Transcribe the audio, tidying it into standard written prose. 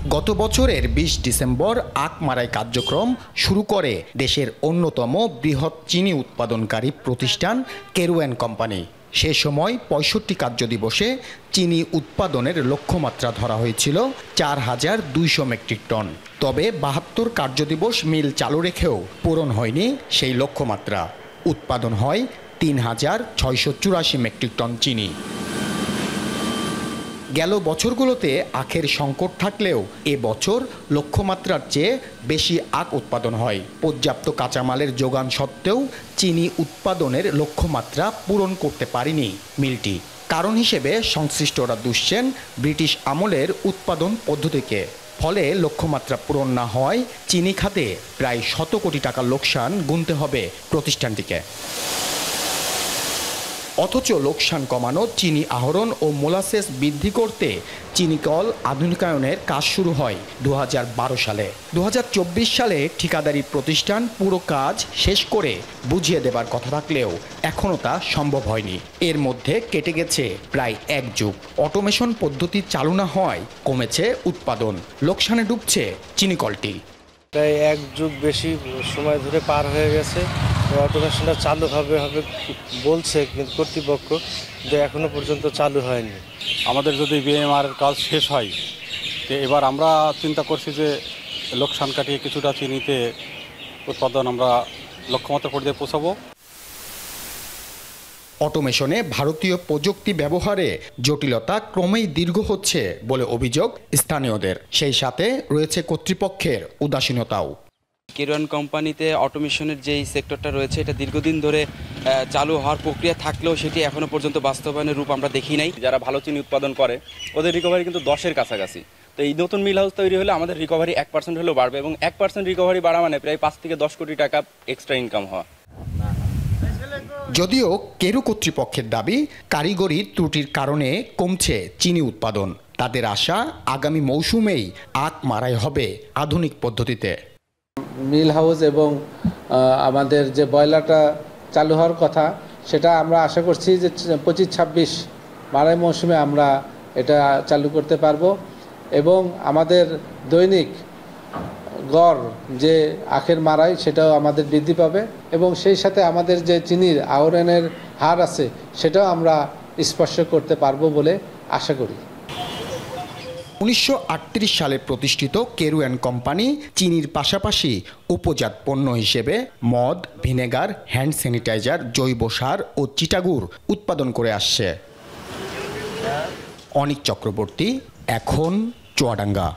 গত বছরের ২০ ডিসেম্বর আখ মারাই কার্যক্রম শুরু করে দেশের অন্যতম বৃহৎ চিনি উৎপাদনকারী প্রতিষ্ঠান কেরুয়ান কোম্পানি। সে সময় ৬৫ কার্যদিবসে চিনি উৎপাদনের লক্ষ্যমাত্রা ধরা হয়েছিল ৪,২০০ মেট্রিক টন। তবে ৭২ কার্যদিবস মিল চালু রেখেও পূরণ হয়নি সেই লক্ষ্যমাত্রা। উৎপাদন হয় ৩,৬৮৪ মেট্রিক টন চিনি। গেল বছরগুলোতে আখের সংকট থাকলেও এ বছর লক্ষ্যমাত্রার চেয়ে বেশি আখ উৎপাদন হয়। পর্যাপ্ত কাঁচামালের যোগান সত্ত্বেও চিনি উৎপাদনের লক্ষ্যমাত্রা পূরণ করতে পারেনি মিলটি। কারণ হিসেবে সংশ্লিষ্টরা দুষছেন ব্রিটিশ আমলের উৎপাদন পদ্ধতিকে। ফলে লক্ষ্যমাত্রা পূরণ না হয় চিনি খাতে প্রায় ১০০ কোটি টাকা লোকসান গুনতে হবে প্রতিষ্ঠানটিকে। অথচ লোকসান কমানো, চিনি আহরণ ও মোলাসেস বৃদ্ধি করতে চিনিকল আধুনিকায়নের কাজ শুরু হয় ২০১২ সালে। ২০২৪ সালে ঠিকাদারি প্রতিষ্ঠান পুরো কাজ শেষ করে বুঝিয়ে দেবার কথা থাকলেও এখনও তা সম্ভব হয়নি। এর মধ্যে কেটে গেছে প্রায় ১ যুগ। অটোমেশন পদ্ধতি চালু না হওয়ায় কমেছে উৎপাদন, লোকসানে ডুবছে চিনিকলটি। প্রায় ১ যুগ বেশি সময় ধরে পার হয়ে গেছে। অটোমেশনটা চালু হবে বলছে কিন্তু কর্তৃপক্ষ, কিন্তু এখনো পর্যন্ত চালু হয়নি। আমাদের যদি বিএমআর কাজ শেষ হয়, তো এবার আমরা চিন্তা করছি যে লোকসান কাটিয়ে কিছুটা চিনিতে উৎপাদন আমরা লক্ষ্যমাত্রা পর্যায়ে পৌঁছাবো। অটোমেশনে ভারতীয় প্রযুক্তি ব্যবহারে জটিলতা ক্রমেই দীর্ঘ হচ্ছে বলে অভিযোগ স্থানীয়দের। সেই সাথে রয়েছে কর্তৃপক্ষের উদাসীনতাও। কেরুয়ান কোম্পানিতে অটোমেশনের যেই সেক্টরটা রয়েছে, এটা দীর্ঘদিন ধরে চালু হওয়ার প্রক্রিয়া থাকলেও সেটি এখনো পর্যন্ত বাস্তবায়নের রূপ আমরা দেখি নাই। যারা ভালো চিনি উৎপাদন করে ওদের রিকভারি কিন্তু 10-এর কাছাকাছি। তো এই নতুন মিল হাউস তৈরি হলে আমাদের রিকভারি 1% হলেও বাড়বে, এবং 1% রিকভারি বাড়া মানে প্রায় ৫ থেকে ১০ কোটি টাকা এক্সট্রা ইনকাম হওয়া। যদিও কেরু কর্তৃপক্ষের দাবি কারিগরি ত্রুটির কারণে কমছে চিনি উৎপাদন। তাদের আশা আগামী মৌসুমেই আখ মারাই হবে আধুনিক পদ্ধতিতে। মিল হাউস এবং আমাদের যে বয়লারটা চালু হওয়ার কথা, সেটা আমরা আশা করছি যে ২৫-২৬ মারাই মৌসুমে আমরা এটা চালু করতে পারবো, এবং আমাদের দৈনিক গড় যে আখের মারাই সেটাও আমাদের বৃদ্ধি পাবে, এবং সেই সাথে আমাদের যে চিনির আহরণের হার আছে সেটাও আমরা স্পর্শ করতে পারবো বলে আশা করি। ১৯৩৮ সালে প্রতিষ্ঠিত কেরুয়ান কোম্পানি চিনির পাশাপাশি উপজাত পণ্য হিসেবে মদ, ভিনেগার, হ্যান্ড স্যানিটাইজার, জৈব সার ও চিটাগুড় উৎপাদন করে আসছে। অনিক চক্রবর্তী, এখন চুয়াডাঙ্গা।